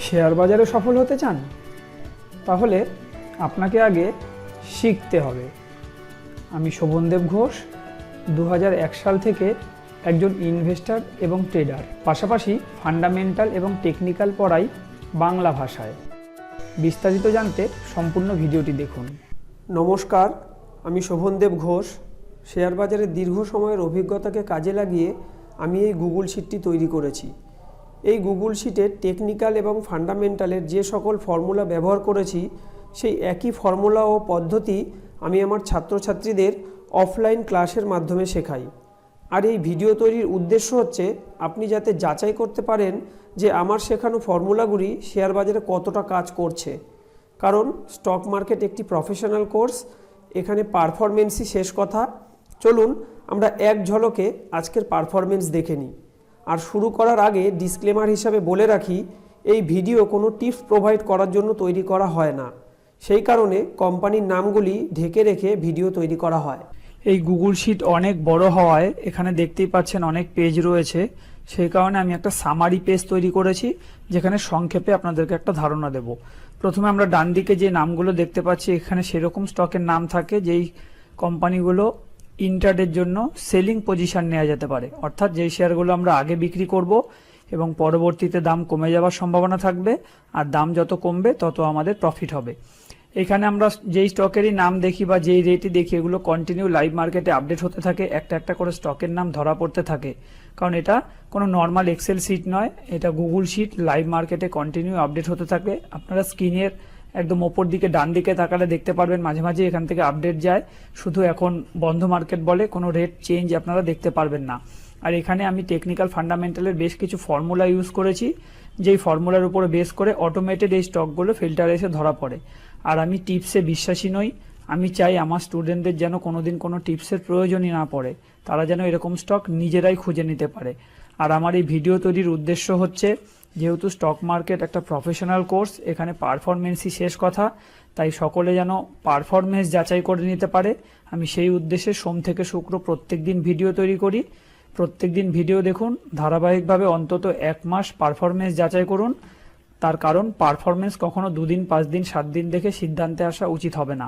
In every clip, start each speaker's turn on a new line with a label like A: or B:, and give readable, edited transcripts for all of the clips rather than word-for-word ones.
A: Share বাজারে সফল হতে চান? তাহলে আপনাকে আগে শিখতে হবে। আমি শোভনদেব ঘোষ, 2001 সাল থেকে একজন ইনভেস্টর এবং ট্রেডার, পাশাপাশি ফান্ডামেন্টাল এবং টেকনিক্যাল পড়াই বাংলা ভাষায়। বিস্তারিত জানতে সম্পূর্ণ ভিডিওটি দেখুন।
B: নমস্কার, আমি শোভনদেব ঘোষ। শেয়ার বাজারে দীর্ঘ সময়ের অভিজ্ঞতাকে কাজে লাগিয়ে আমি এই গুগল শিটটি তৈরি করেছি। এই গুগল শিটে টেকনিক্যাল এবং ফান্ডামেন্টালের যে সকল ফর্মুলা ব্যবহার করেছি, সেই একই ফর্মুলা ও পদ্ধতি আমি আমার ছাত্রছাত্রীদের অফলাইন ক্লাসের মাধ্যমে শেখাই। আর এই ভিডিও তৈরির উদ্দেশ্য হচ্ছে আপনি যাতে যাচাই করতে পারেন যে আমার শেখানো ফর্মুলাগুলি শেয়ার বাজারে কতটা কাজ করছে। কারণ স্টক মার্কেট একটি প্রফেশনাল কোর্স, এখানে পারফরমেন্সই শেষ কথা। চলুন আমরা এক ঝলকে আজকের পারফরমেন্স দেখে নিই। আর শুরু করার আগে ডিসক্লেমার হিসাবে বলে রাখি, এই ভিডিও কোনো টিপস প্রোভাইড করার জন্য তৈরি করা হয় না। সেই কারণে কোম্পানির নামগুলি ঢেকে রেখে ভিডিও তৈরি করা হয়।
A: এই গুগল শিট অনেক বড় হওয়ায় এখানে দেখতেই পাচ্ছেন অনেক পেজ রয়েছে। সেই কারণে আমি একটা সামারি পেজ তৈরি করেছি, যেখানে সংক্ষেপে আপনাদেরকে একটা ধারণা দেব। প্রথমে আমরা ডান দিকে যে নামগুলো দেখতে পাচ্ছি, এখানে সেরকম স্টকের নাম থাকে যেই কোম্পানিগুলো ইন্ট্রাডের জন্য সেলিং পজিশন নেওয়া যেতে পারে, অর্থাৎ যেই শেয়ারগুলো আমরা আগে বিক্রি করব এবং পরবর্তীতে দাম কমে যাওয়ার সম্ভাবনা থাকবে, আর দাম যত কমবে তত আমাদের প্রফিট হবে। এখানে আমরা যেই স্টকেরই নাম দেখি বা যেই রেটই দেখি, এগুলো কন্টিনিউ লাইভ মার্কেটে আপডেট হতে থাকে, একটা একটা করে স্টকের নাম ধরা পড়তে থাকে। কারণ এটা কোনো নর্মাল এক্সেল শিট নয়, এটা গুগল শিট, লাইভ মার্কেটে কন্টিনিউ আপডেট হতে থাকে। আপনারা স্ক্রিনের একদম ওপর দিকে ডান দিকে তাকালে দেখতে পারবেন মাঝে মাঝে এখান থেকে আপডেট যায়। শুধু এখন বন্ধ মার্কেট বলে কোনো রেট চেঞ্জ আপনারা দেখতে পারবেন না। আর এখানে আমি টেকনিক্যাল ফান্ডামেন্টালের বেশ কিছু ফর্মুলা ইউজ করেছি, যেই ফর্মুলার উপরে বেস করে অটোমেটেড এই স্টকগুলো ফিল্টারে এসে ধরা পড়ে। আর আমি টিপসে বিশ্বাসী নই। আমি চাই আমার স্টুডেন্টদের যেন কোনোদিন কোনো টিপসের প্রয়োজনই না পড়ে, তারা যেন এরকম স্টক নিজেরাই খুঁজে নিতে পারে। আর আমার এই ভিডিও তৈরির উদ্দেশ্য হচ্ছে, যেহেতু স্টক মার্কেট একটা প্রফেশনাল কোর্স, এখানে পারফরমেন্সই শেষ কথা, তাই সকলে যেন পারফরমেন্স যাচাই করে নিতে পারে। আমি সেই উদ্দেশ্যে সোম থেকে শুক্র প্রত্যেক দিন ভিডিও তৈরি করি। প্রত্যেক দিন ভিডিও দেখুন, ধারাবাহিকভাবে অন্তত 1 মাস পারফরমেন্স যাচাই করুন। তার কারণ পারফরমেন্স কখনো 2 দিন 5 দিন 7 দিন দেখে সিদ্ধান্তে আসা উচিত হবে না,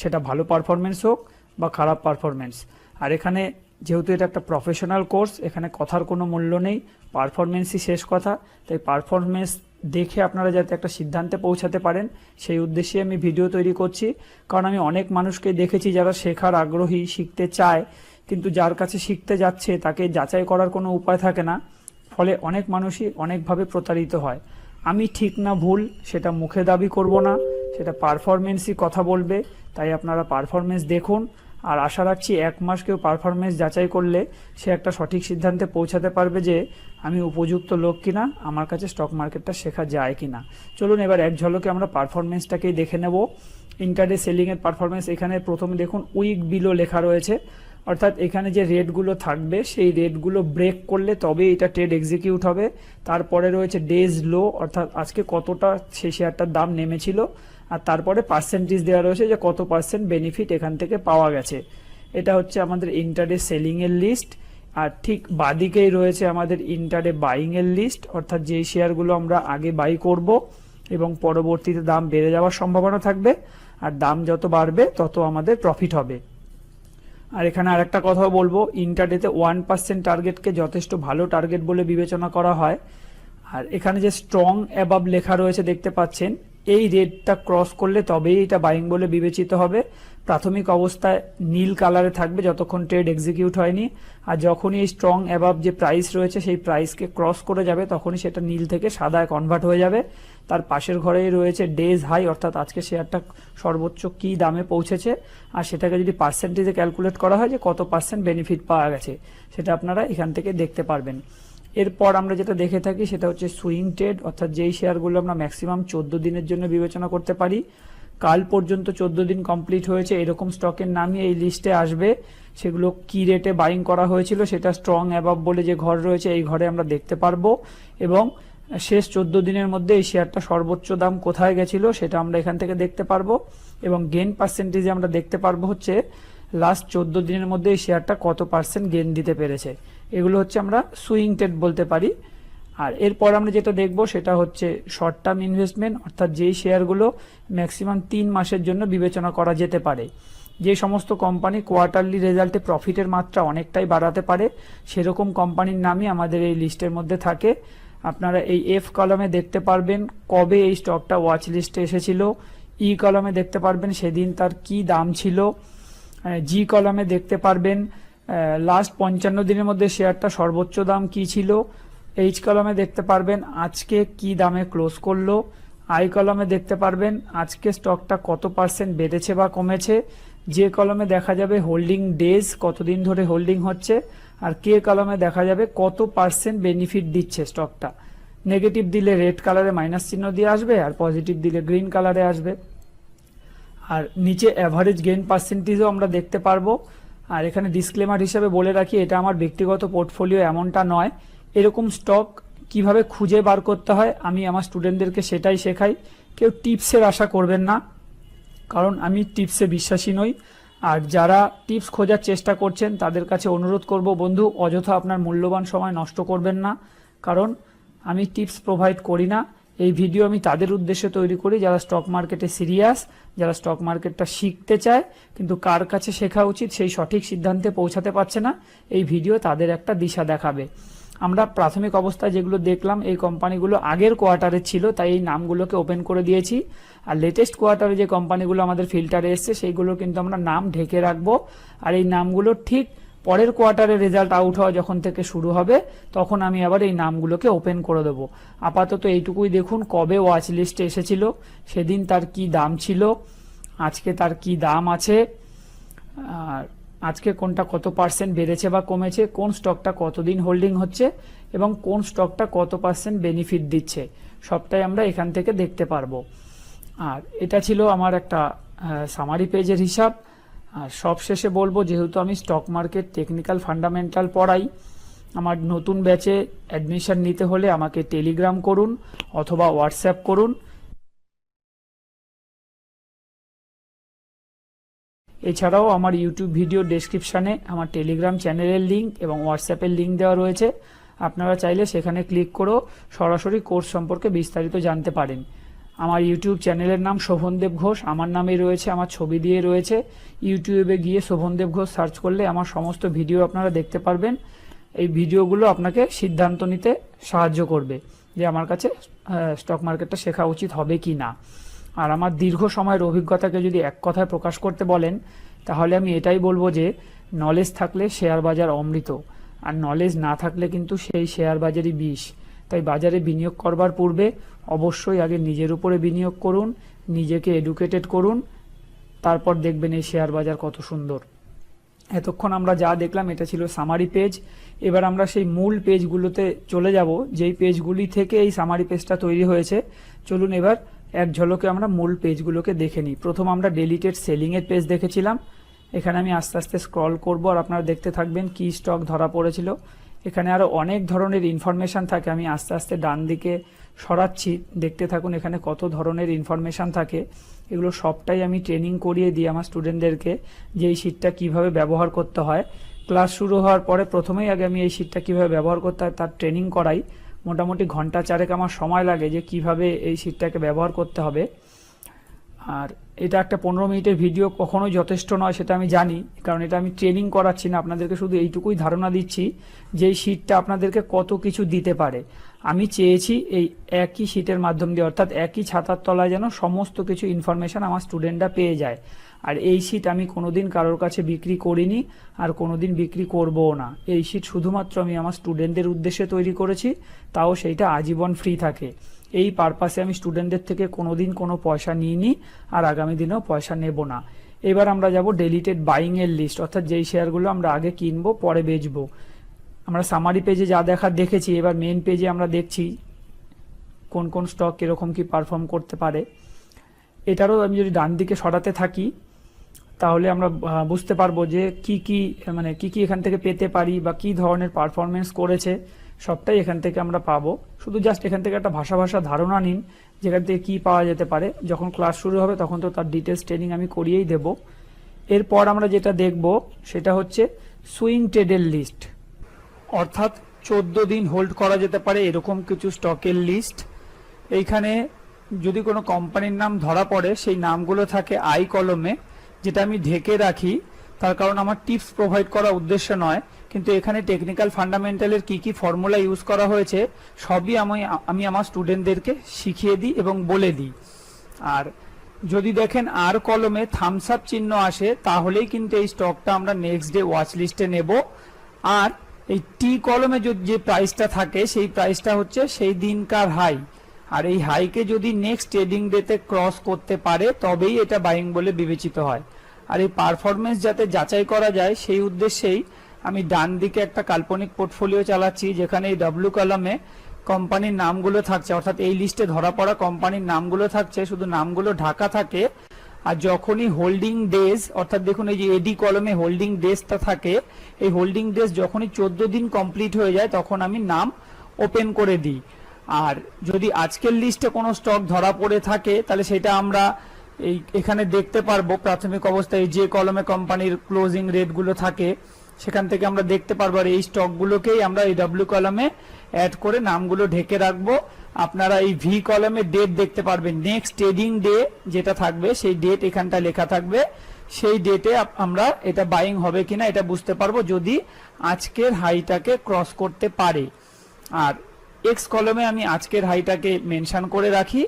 A: সেটা ভালো পারফরমেন্স হোক বা খারাপ পারফরমেন্স। আর এখানে যেহেতু এটা একটা প্রফেশনাল কোর্স, এখানে কথার কোনো মূল্য নেই, পারফরমেন্সই শেষ কথা। তাই পারফরমেন্স দেখে আপনারা যাতে একটা সিদ্ধান্তে পৌঁছাতে পারেন, সেই উদ্দেশ্যে আমি ভিডিও তৈরি করছি। কারণ আমি অনেক মানুষকে দেখেছি যারা শেখার আগ্রহী, শিখতে চায়, কিন্তু যার কাছে শিখতে যাচ্ছে তাকে যাচাই করার কোনো উপায় থাকে না, ফলে অনেক মানুষই অনেকভাবে প্রতারিত হয়। আমি ঠিক না ভুল সেটা মুখে দাবি করব না, সেটা পারফরমেন্সই কথা বলবে। তাই আপনারা পারফরমেন্স দেখুন, আর আশা রাখছি 1 মাস কেউ পারফরমেন্স যাচাই করলে সে একটা সঠিক সিদ্ধান্তে পৌঁছাতে পারবে যে আমি উপযুক্ত লোক কিনা, আমার কাছে স্টক মার্কেটটা শেখা যায় কিনা। চলুন এবার এক ঝলকে আমরা পারফরমেন্সটাকেই দেখে নেব। ইন্টারডে সেলিংয়ের পারফরমেন্স, এখানে প্রথমে দেখুন উইক বিলো লেখা রয়েছে, অর্থাৎ এখানে যে রেটগুলো থাকবে সেই রেটগুলো ব্রেক করলে তবে এটা ট্রেড এক্সিকিউট হবে। তারপরে রয়েছে ডেজ লো, অর্থাৎ আজকে কতটা সেই শেয়ারটার দাম নেমেছিল, আর তারপরে পার্সেন্টেজ দেওয়া রয়েছে যে কত পার্সেন্ট বেনিফিট এখান থেকে পাওয়া গেছে। এটা হচ্ছে আমাদের ইন্টারডে সেলিংয়ের লিস্ট। আর ঠিক বাদিকেই রয়েছে আমাদের ইন্টারডে বাইংয়ের লিস্ট, অর্থাৎ যেই শেয়ারগুলো আমরা আগে বাই করব এবং পরবর্তীতে দাম বেড়ে যাওয়ার সম্ভাবনা থাকবে, আর দাম যত বাড়বে তত আমাদের প্রফিট হবে। আর এখানে আরেকটা কথাও বলবো, ইন্টারডেতে 1% টার্গেটকে যথেষ্ট ভালো টার্গেট বলে বিবেচনা করা হয়। আর এখানে যে স্ট্রং অ্যাবাভ লেখা রয়েছে দেখতে পাচ্ছেন, এই রেটটা ক্রস করলে তবেই এটা বাইং বলে বিবেচিত হবে। প্রাথমিক অবস্থায় নীল কালারে থাকবে যতক্ষণ ট্রেড এক্সিকিউট হয়নি, আর যখনই এই স্ট্রং অ্যাবাভ যে প্রাইস রয়েছে সেই প্রাইসকে ক্রস করে যাবে তখনই সেটা নীল থেকে সাদায় কনভার্ট হয়ে যাবে। তার পাশের ঘরেই রয়েছে ডেজ হাই, অর্থাৎ আজকে শেয়ারটা সর্বোচ্চ কি দামে পৌঁছেছে, আর সেটাকে যদি পার্সেন্টেজে ক্যালকুলেট করা হয় যে কত পার্সেন্ট বেনিফিট পাওয়া গেছে, সেটা আপনারা এখান থেকে দেখতে পারবেন। এরপর আমরা যেটা দেখে থাকি সেটা হচ্ছে সুইং ট্রেড, অর্থাৎ যেই শেয়ারগুলো আমরা ম্যাক্সিমাম 14 দিনের জন্য বিবেচনা করতে পারি। কাল পর্যন্ত 14 দিন কমপ্লিট হয়েছে, এরকম স্টকের নামই এই লিস্টে আসবে। সেগুলো কি রেটে বাইং করা হয়েছিল সেটা স্ট্রং অ্যাবাভ বলে যে ঘর রয়েছে এই ঘরে আমরা দেখতে পারবো, এবং শেষ 14 দিনের মধ্যে এই শেয়ারটা সর্বোচ্চ দাম কোথায় গেছিল সেটা আমরা এখান থেকে দেখতে পারবো, এবং গেন পার্সেন্টেজে আমরা দেখতে পারবো হচ্ছে লাস্ট 14 দিনের মধ্যে এই শেয়ারটা কত পার্সেন্ট গেন দিতে পেরেছে। এগুলো হচ্ছে আমরা সুইং ট্রেড বলতে পারি। আর এরপর আমরা যেটা দেখব সেটা হচ্ছে শর্ট টার্ম ইনভেস্টমেন্ট, অর্থাৎ যেই শেয়ারগুলো ম্যাক্সিমাম 3 মাসের জন্য বিবেচনা করা যেতে পারে। যে সমস্ত কোম্পানি কোয়ার্টারলি রেজাল্টে প্রফিটের মাত্রা অনেকটাই বাড়াতে পারে সেরকম কোম্পানির নামই আমাদের এই লিস্টের মধ্যে থাকে। আপনারা এই এফ কলামে দেখতে পারবেন কবে এই স্টকটা ওয়াচ লিস্টে এসেছিল, ই কলামে দেখতে পারবেন সেদিন তার কি দাম ছিল, জি কলামে দেখতে পারবেন লাস্ট 55 দিনের মধ্যে শেয়ারটা সর্বোচ্চ দাম কি ছিল, এইচ কলামে দেখতে পারবেন আজকে কি দামে ক্লোজ করলো, আই কলামে দেখতে পারবেন আজকে স্টকটা কত % বেড়েছে বা কমেছে, যে কলামে দেখা যাবে হোল্ডিং ডেজ কতদিন ধরে হোল্ডিং হচ্ছে, আর কে কলামে দেখা যাবে কত % বেনিফিট দিচ্ছে স্টকটা। নেগেটিভ দিলে রেড কালারে মাইনাস চিহ্ন দিয়ে আসবে, আর পজিটিভ দিলে গ্রিন কালারে আসবে। আর নিচে অ্যাভারেজ গেইন পার্সেন্টেজও আমরা দেখতে পারবো। আর এখানে ডিসক্লেমার হিসেবে বলে রাখি, এটা আমার ব্যক্তিগত পোর্টফোলিও এমনটা নয়। এরকম স্টক কিভাবে খুঁজে বার করতে হয় আমি আমার স্টুডেন্টদেরকে সেটাই শেখাই। কেউ টিপসের আশা করবেন না, কারণ আমি টিপসে বিশ্বাসী নই। আর যারা টিপস খোঁজার চেষ্টা করছেন তাদের কাছে অনুরোধ করব, বন্ধু অযথা আপনার মূল্যবান সময় নষ্ট করবেন না, কারণ আমি টিপস প্রোভাইড করি না। এই ভিডিও আমি তাদের উদ্দেশ্যে তৈরি করি যারা স্টক মার্কেটে সিরিয়াস, যারা স্টক মার্কেটটা শিখতে চায় কিন্তু কার কাছে শেখা উচিত সেই সঠিক সিদ্ধান্তে পৌঁছাতে পারছে না। এই ভিডিও তাদের একটা দিশা দেখাবে। আমরা প্রাথমিক অবস্থায় যেগুলো দেখলাম এই কোম্পানিগুলো আগের কোয়ার্টারে ছিল, তাই এই নামগুলোকে ওপেন করে দিয়েছি। আর লেটেস্ট কোয়ার্টারে যে কোম্পানিগুলো আমাদের ফিল্টারে এসছে সেইগুলো কিন্তু আমরা নাম ঢেকে রাখবো। আর এই নামগুলো ঠিক পরের কোয়ার্টারে রেজাল্ট আউট হওয়া যখন থেকে শুরু হবে তখন আমি আবার এই নামগুলোকে ওপেন করে দেবো। আপাতত এইটুকুই দেখুন কবে ওয়াচ লিস্টে এসেছিল, সেদিন তার কি দাম ছিল, আজকে তার কি দাম আছে, আর আজকে কোনটা কত % বেড়েছে বা কমেছে, কোন স্টকটা কতদিন হোল্ডিং হচ্ছে এবং কোন স্টকটা কত % বেনিফিট দিচ্ছে, সবটাই আমরা এখান থেকে দেখতে পারবো। আর এটা ছিল আমার একটা সামারি পেজের হিসাব। আর সব শেষে বলবো, যেহেতু আমি স্টক মার্কেট টেকনিক্যাল ফান্ডামেন্টাল পড়াই, আমার নতুন ব্যাচে অ্যাডমিশন নিতে হলে আমাকে টেলিগ্রাম করুন অথবা হোয়াটসঅ্যাপ করুন। এছাড়াও আমার ইউটিউব ভিডিও ডেসক্রিপশানে আমার টেলিগ্রাম চ্যানেলের লিঙ্ক এবং হোয়াটসঅ্যাপের লিঙ্ক দেওয়া রয়েছে। আপনারা চাইলে সেখানে ক্লিক করেও সরাসরি কোর্স সম্পর্কে বিস্তারিত জানতে পারেন। আমার ইউটিউব চ্যানেলের নাম শোভনদেব ঘোষ, আমার নামেই রয়েছে, আমার ছবি দিয়ে রয়েছে। ইউটিউবে গিয়ে শোভনদেব ঘোষ সার্চ করলে আমার সমস্ত ভিডিও আপনারা দেখতে পারবেন। এই ভিডিওগুলো আপনাকে সিদ্ধান্ত নিতে সাহায্য করবে যে আমার কাছে স্টক মার্কেটটা শেখা উচিত হবে কি না। আর আমার দীর্ঘ সময়ের অভিজ্ঞতাকে যদি এক কথায় প্রকাশ করতে বলেন তাহলে আমি এটাই বলবো যে নলেজ থাকলে শেয়ার বাজার অমৃত, আর নলেজ না থাকলে কিন্তু সেই শেয়ার বাজারই বিষ। তাই বাজারে বিনিয়োগ করবার পূর্বে অবশ্যই আগে নিজের উপরে বিনিয়োগ করুন, নিজেকে এডুকেটেড করুন, তারপর দেখবেন এই শেয়ার বাজার কত সুন্দর। এতক্ষণ আমরা যা দেখলাম এটা ছিল সামারি পেজ। এবার আমরা সেই মূল পেজগুলোতে চলে যাব, যেই পেজগুলি থেকে এই সামারি পেজটা তৈরি হয়েছে। চলুন এবার এক ঝলকে আমরা মূল পেজগুলোকে দেখে নিই। প্রথম আমরা ডেলিটেড সেলিংয়ের পেজ দেখেছিলাম। এখানে আমি আস্তে আস্তে স্ক্রল করব আর আপনারা দেখতে থাকবেন কি স্টক ধরা পড়েছিল। এখানে আরও অনেক ধরনের ইনফরমেশান থাকে, আমি আস্তে আস্তে ডান দিকে সরাচ্ছি, দেখতে থাকুন এখানে কত ধরনের ইনফরমেশান থাকে। এগুলো সবটাই আমি ট্রেনিং করিয়ে দিই আমার স্টুডেন্টদেরকে যে এই শিটটা কীভাবে ব্যবহার করতে হয়। ক্লাস শুরু হওয়ার পরে প্রথমেই আগে আমি এই শিটটা কীভাবে ব্যবহার করতে হয় তার ট্রেনিং করাই। মোটামুটি ঘন্টা 4 আমার সময় লাগে যে কিভাবে এই শিটটাকে ব্যবহার করতে হবে। আর এটা একটা 15 মিনিটের ভিডিও কখনোই যথেষ্ট নয় সেটা আমি জানি, কারণ এটা আমি ট্রেনিং করাচ্ছি না, আপনাদেরকে শুধু এইটুকুই ধারণা দিচ্ছি যে এই শিটটা আপনাদেরকে কত কিছু দিতে পারে। আমি চেয়েছি এই একই শিটের মাধ্যম দিয়ে, অর্থাৎ একই ছাতার তলায় যেন সমস্ত কিছু ইনফরমেশান আমার স্টুডেন্টরা পেয়ে যায়। আর এই শিট আমি কোনোদিন কারোর কাছে বিক্রি করিনি আর কোনোদিন বিক্রি করবও না। এই শিট শুধুমাত্র আমি আমার স্টুডেন্টদের উদ্দেশ্যে তৈরি করেছি, তাও সেইটা আজীবন ফ্রি থাকে। এই পারপাসে আমি স্টুডেন্টদের থেকে কোনোদিন কোনো পয়সা নিইনি আর আগামী দিনেও পয়সা নেব না। এবার আমরা যাব ডেলিটেড বাইংয়ের লিস্ট, অর্থাৎ যেই শেয়ারগুলো আমরা আগে কিনবো পরে বেচবো। আমরা সামারি পেজে যা দেখার দেখেছি, এবার মেন পেজে আমরা দেখছি কোন কোন স্টক কীরকম কি পারফর্ম করতে পারে। এটারও আমি যদি ডান দিকে সরাতে থাকি তাহলে আমরা বুঝতে পারবো যে কি কি এখান থেকে পেতে পারি বা কি ধরনের পারফরমেন্স করেছে, সবটাই এখান থেকে আমরা পাবো। শুধু জাস্ট এখান থেকে একটা ভাষা ধারণা নিন যেখান থেকে কি পাওয়া যেতে পারে। যখন ক্লাস শুরু হবে তখন তো তার ডিটেলস ট্রেনিং আমি করিয়েই দেব। এরপর আমরা যেটা দেখব সেটা হচ্ছে সুইং ট্রেডের লিস্ট, অর্থাৎ 14 দিন হোল্ড করা যেতে পারে এরকম কিছু স্টকের লিস্ট। এইখানে যদি কোনো কোম্পানির নাম ধরা পড়ে সেই নামগুলো থাকে আই কলমে, যেটা আমি ঢেকে রাখি, তার কারণ আমার টিপস প্রোভাইড করা উদ্দেশ্য নয়, কিন্তু এখানে টেকনিক্যাল ফান্ডামেন্টালের কি কি ফর্মুলা ইউজ করা হয়েছে সবই আমি আমার স্টুডেন্টদেরকে শিখিয়ে দিই এবং বলে দিই। আর যদি দেখেন আর কলমে থামস আপ চিহ্ন আসে তাহলেই কিন্তু এই স্টকটা আমরা নেক্সট ডে ওয়াচ লিস্টে নেব। আর এই টি কলমে যে প্রাইসটা থাকে সেই প্রাইসটা হচ্ছে সেই দিনকার হাই, আর এই হাইকে যদি নেক্সট ট্রেডিং ডেতে ক্রস করতে পারে তবেই এটা বাইং বলে বিবেচিত হয়। আর এই পারফরমেন্স যাতে যাচাই করা যায় সেই উদ্দেশ্যেই আমি ডান দিকে একটা কাল্পনিক পোর্টফোলিও চালাচ্ছি, যেখানে এই ডব্লিউ কলামে কোম্পানির নামগুলো থাকছে, অর্থাৎ এই লিস্টে ধরা পড়া কোম্পানির নামগুলো থাকছে, শুধু নামগুলো ঢাকা থাকে। আর যখনই হোল্ডিং ডেজ, অর্থাৎ দেখুন এই যে এডি কলমে হোল্ডিং ডেজটা থাকে, এই হোল্ডিং ডেজ যখনই 14 দিন কমপ্লিট হয়ে যায় তখন আমি নাম ওপেন করে দিই। আর যদি আজকের লিস্টে কোনো স্টক ধরা পড়ে থাকে তাহলে সেটা আমরা এখানে দেখতে পারবো প্রাথমিক অবস্থায় যে কলমে কোম্পানির ক্লোজিং রেটগুলো থাকে সেখান থেকে আমরা দেখতে পারবো। আর এই স্টকগুলোকেই আমরা এই ডব্লিউ কলমে অ্যাড করে নামগুলো ঢেকে রাখবো। আপনারা এই ভি কলমে ডেট দেখতে পারবেন, নেক্সট ট্রেডিং ডে যেটা থাকবে সেই ডেট এখানটা লেখা থাকবে, সেই ডেটে আমরা এটা বাইং হবে কিনা এটা বুঝতে পারবো যদি আজকের হাইটাকে ক্রস করতে পারে। আর এক্স কলমে আমি আজকের হাইটাকে মেনশন করে রাখি,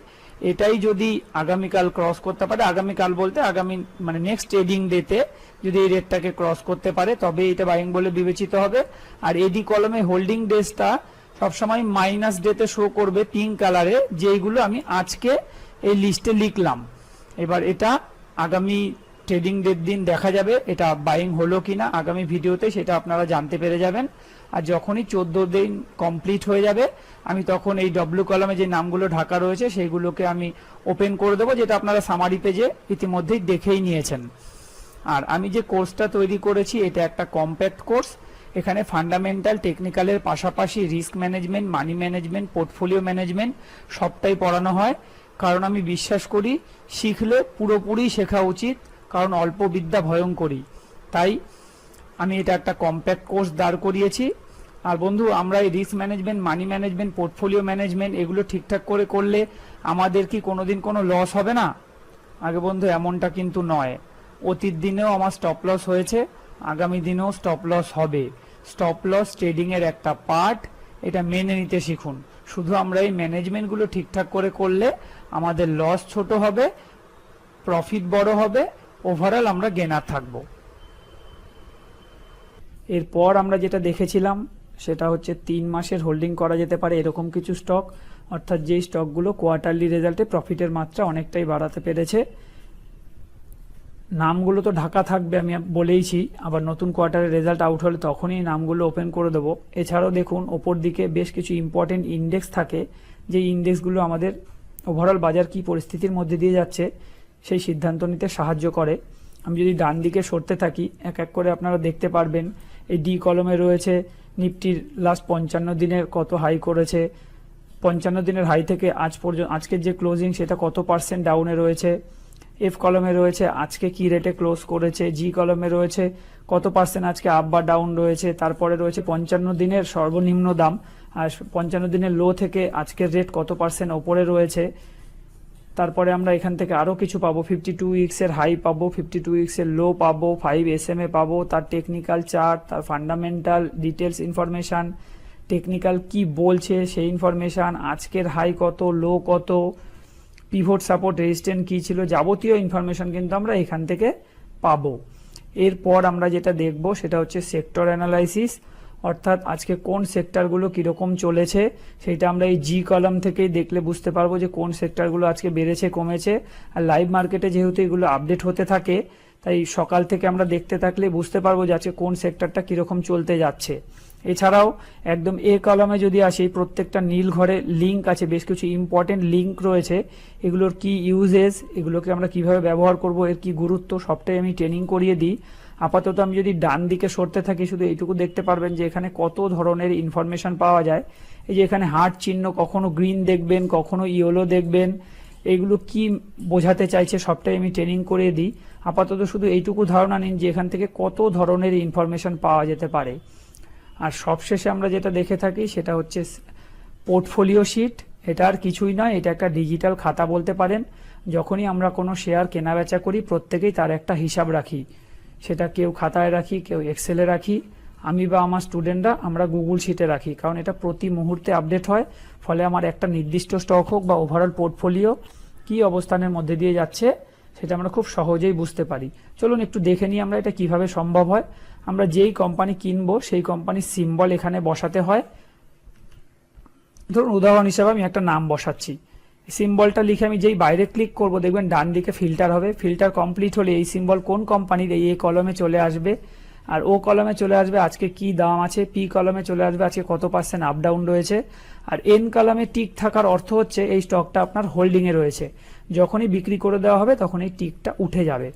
A: এটাই যদি আগামীকাল ক্রস করতে পারে, আগামীকাল বলতে আগামী মানে নেক্সট ট্রেডিং ডেতে যদি এই রেটটাকে ক্রস করতে পারে তবে এটা বাইং বলে বিবেচিত হবে। আর এডি কলমে হোল্ডিং ডেজটা সবসময় মাইনাস ডেতে শো করবে পিঙ্ক কালারে, যেইগুলো আমি আজকে এই লিস্টে লিখলাম। এবার এটা আগামী ট্রেডিং ডেট দিন দেখা যাবে এটা বাইং হলো কিনা, আগামী ভিডিওতে সেটা আপনারা জানতে পেরে যাবেন। আর যখনই 14 দিন কমপ্লিট হয়ে যাবে আমি তখন এই ডব্লিউ কলামে যে নামগুলো ঢাকা রয়েছে সেইগুলোকে আমি ওপেন করে দেবো, যেটা আপনারা সামারি পেজে ইতিমধ্যেই দেখেই নিয়েছেন। আর আমি যে কোর্সটা তৈরি করেছি এটা একটা কম্প্যাক্ট কোর্স, এখানে ফান্ডামেন্টাল টেকনিক্যালের পাশাপাশি risk management, money management, portfolio management সবটাই পড়ানো হয়। কারণ আমি বিশ্বাস করি শিখলে পুরোপুরি শেখা উচিত, কারণ অল্প বিদ্যা ভয়ঙ্করী। তাই আমি এটা একটা কম্প্যাক্ট কোর্স দাঁড় করিয়েছি। আর বন্ধু, আমরা এই risk management, money management, portfolio management এগুলো ঠিকঠাক করে করলে আমাদের কি কোনোদিন কোনো লস হবে না? আগে বন্ধু এমনটা কিন্তু নয়। অতীত দিনেও আমার স্টপ লস হয়েছে, আগামী দিনেও স্টপ লস হবে। স্টপ লস ট্রেডিং এর একটা পার্ট, এটা মেনে নিতে শিখুন। শুধু আমরা এই ম্যানেজমেন্টগুলো ঠিকঠাক করে করলে আমাদের লস ছোট হবে, প্রফিট বড় হবে, ওভারঅল আমরা গেনার থাকবো। এরপর আমরা যেটা দেখেছিলাম সেটা হচ্ছে 3 মাসের হোল্ডিং করা যেতে পারে এরকম কিছু স্টক, অর্থাৎ যেই স্টকগুলো কোয়ার্টারলি রেজাল্টে প্রফিটের মাত্রা অনেকটাই বাড়াতে পেরেছে। নামগুলো তো ঢাকা থাকবে আমি বলেইছি, আবার নতুন কোয়ার্টারের রেজাল্ট আউট হলে তখনই নামগুলো ওপেন করে দেবো। এছাড়াও দেখুন ওপর দিকে বেশ কিছু ইম্পর্টেন্ট ইন্ডেক্স থাকে, যে ইন্ডেক্সগুলো আমাদের ওভারঅল বাজার কি পরিস্থিতির মধ্যে দিয়ে যাচ্ছে সেই সিদ্ধান্ত নিতে সাহায্য করে। আমি যদি ডান দিকে সরতে থাকি এক এক করে আপনারা দেখতে পারবেন। এই ডি কলমে রয়েছে নিফটির লাস্ট 55 দিনের কত হাই করেছে, 55 দিনের হাই থেকে আজ পর্যন্ত আজকের যে ক্লোজিং সেটা কত % ডাউনে রয়েছে। এফ কলমে রয়েছে আজকে কি রেটে ক্লোজ করেছে, জি কলমে রয়েছে কত % আজকে আপ বা ডাউন রয়েছে, তারপরে রয়েছে 55 দিনের সর্বনিম্ন দাম আর 55 দিনের লো থেকে আজকের রেট কত % ওপরে রয়েছে। তারপরে আমরা এখান থেকে আরও কিছু পাবো, 52 উইক্সের হাই পাবো, 52 উইক্সের লো পাবো, 5 SMA পাবো, তার টেকনিক্যাল চার্ট, তার ফান্ডামেন্টাল ডিটেলস ইনফরমেশান, টেকনিক্যাল কি বলছে সেই ইনফরমেশান, আজকের হাই কত, লো কত, পিভট সাপোর্ট রেজিস্ট্যান্স কী ছিল, যাবতীয় ইনফরমেশান কিন্তু আমরা এখান থেকে পাবো। এরপর আমরা যেটা দেখব সেটা হচ্ছে সেক্টর অ্যানালাইসিস, অর্থাৎ আজকে কোন সেক্টরগুলো কীরকম চলেছে সেইটা আমরা এই জি কলাম থেকেই দেখলে বুঝতে পারবো যে কোন সেক্টরগুলো আজকে বেড়েছে কমেছে। আর লাইভ মার্কেটে যেহেতু এগুলো আপডেট হতে থাকে তাই সকাল থেকে আমরা দেখতে থাকলে বুঝতে পারবো যে আজকে কোন সেক্টরটা কীরকম চলতে যাচ্ছে। এছাড়াও একদম এ কলামে যদি আসি, প্রত্যেকটা নীল ঘরে লিঙ্ক আছে, বেশ কিছু ইম্পর্টেন্ট লিঙ্ক রয়েছে, এগুলোর কি ইউজেস, এগুলোকে আমরা কিভাবে ব্যবহার করব, এর কি গুরুত্ব সবটাই আমি ট্রেনিং করিয়ে দিই। আপাতত আমি যদি ডান দিকে সরতে থাকি শুধু এইটুকু দেখতে পারবেন যে এখানে কত ধরনের ইনফরমেশন পাওয়া যায়। এই যে এখানে হার্ট চিহ্ন, কখনো গ্রিন দেখবেন, কখনো ইয়েলো দেখবেন, এগুলো কি বোঝাতে চাইছে সবটাই আমি ট্রেনিং করিয়ে দিই। আপাতত শুধু এইটুকু ধারণা নিন যে এখান থেকে কত ধরনের ইনফরমেশন পাওয়া যেতে পারে। আর সবশেষে আমরা যেটা দেখে থাকি সেটা হচ্ছে পোর্টফোলিও শিট। এটা আর কিছুই নয়, এটা একটা ডিজিটাল খাতা বলতে পারেন। যখনই আমরা কোনো শেয়ার কেনা বেচা করি প্রত্যেকেই তার একটা হিসাব রাখি, সেটা কেউ খাতায় রাখি, কেউ এক্সেলে রাখি, আমি বা আমার স্টুডেন্টরা আমরা গুগল শিটে রাখি, কারণ এটা প্রতি মুহূর্তে আপডেট হয়। ফলে আমার একটা নির্দিষ্ট স্টক হোক বা ওভারঅল পোর্টফোলিও কি অবস্থানের মধ্যে দিয়ে যাচ্ছে সেটা আমরা খুব সহজেই বুঝতে পারি। চলুন একটু দেখে নিই আমরা এটা কিভাবে সম্ভব হয়। আমরা যেই কোম্পানি কিনবো সেই কোম্পানির সিম্বল এখানে বসাতে হয়। ধরুন উদাহরণ হিসেবে আমি একটা নাম বসাচ্ছি, সিম্বলটা লিখে আমি যেই বাইরে ক্লিক করব দেখবেন ডান দিকে ফিল্টার হবে। ফিল্টার কমপ্লিট হলে এই সিম্বল কোন কোম্পানির এই কলমে চলে আসবে, আর ও কলমে চলে আসবে আজকে কি দাম আছে, পি কলমে চলে আসবে আজকে কত % আপ ডাউন রয়েছে, আর এন কলমে টিক থাকার অর্থ হচ্ছে এই স্টকটা আপনার হোল্ডিং এ রয়েছে, যখনই বিক্রি করে দেওয়া হবে তখন এই টিকটা উঠে যাবে।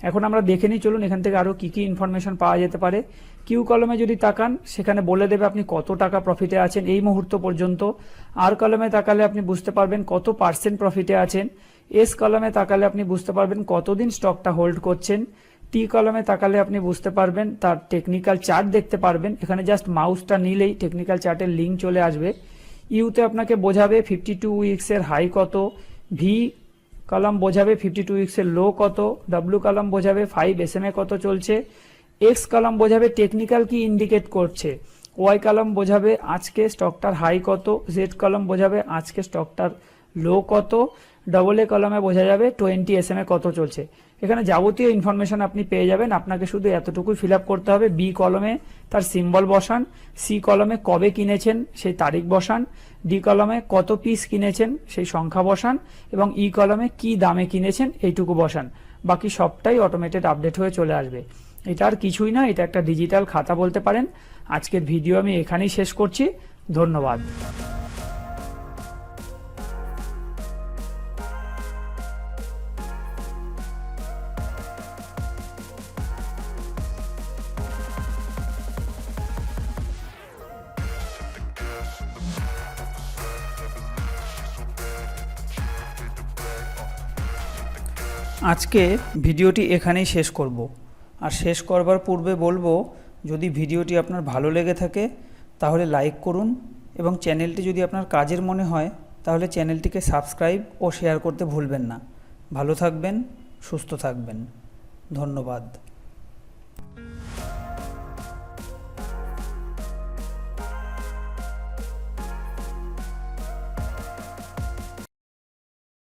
A: এখন আমরা দেখে নিই, চলুন এখান থেকে আরো কি কি ইনফরমেশন পাওয়া যেতে পারে। কিউ কলমে যদি তাকান সেখানে বলে দেবে আপনি কত টাকা প্রফিটে আছেন এই মুহূর্ত পর্যন্ত। আর কলমে তাকালে আপনি বুঝতে পারবেন কত % প্রফিটে আছেন। এস কলমে তাকালে আপনি বুঝতে পারবেন কতদিন স্টকটা হোল্ড করছেন। টি কলমে তাকালে আপনি বুঝতে পারবেন তার টেকনিক্যাল চার্ট দেখতে পারবেন, এখানে জাস্ট মাউসটা নিলেই টেকনিক্যাল চার্টের লিঙ্ক চলে আসবে। ইউতে আপনাকে বোঝাবে 52 উইকসের হাই কত, ভি কলাম বোঝাবে 52 উইকসের লো কত, ডব্লিউ কলাম বোঝাবে 5 SMA কত চলছে, এক্স কলাম বোঝাবে টেকনিক্যাল কি ইন্ডিকেট করছে, ওয়াই কলাম বোঝাবে আজকে স্টকটার হাই কত, জেড কলাম বোঝাবে আজকে স্টকটার লো কত, ডবল এ কলামে বোঝা যাবে 20 SMA কত চলছে। এখানে যাবতীয় ইনফরমেশন আপনি পেয়ে যাবেন, আপনাকে শুধু এতটুকুই ফিল আপ করতে হবে। বি কলমে তার সিম্বল বসান, সি কলমে কবে কিনেছেন সেই তারিখ বসান, ডি কলমে কত পিস কিনেছেন সেই সংখ্যা বসান, এবং ই কলমে কি দামে কিনেছেন এইটুকু বসান। বাকি সবটাই অটোমেটেড আপডেট হয়ে চলে আসবে। এটা আর কিছুই না, এটা একটা ডিজিটাল খাতা বলতে পারেন। আজকের ভিডিও আমি এখানেই শেষ করছি, ধন্যবাদ। আজকে ভিডিওটি এখানেই শেষ করব, আর শেষ করবার পূর্বে বলবো যদি ভিডিওটি আপনার ভালো লেগে থাকে তাহলে লাইক করুন, এবং চ্যানেলটি যদি আপনার কাজের মনে হয় তাহলে চ্যানেলটিকে সাবস্ক্রাইব ও শেয়ার করতে ভুলবেন না। ভালো থাকবেন, সুস্থ থাকবেন, ধন্যবাদ।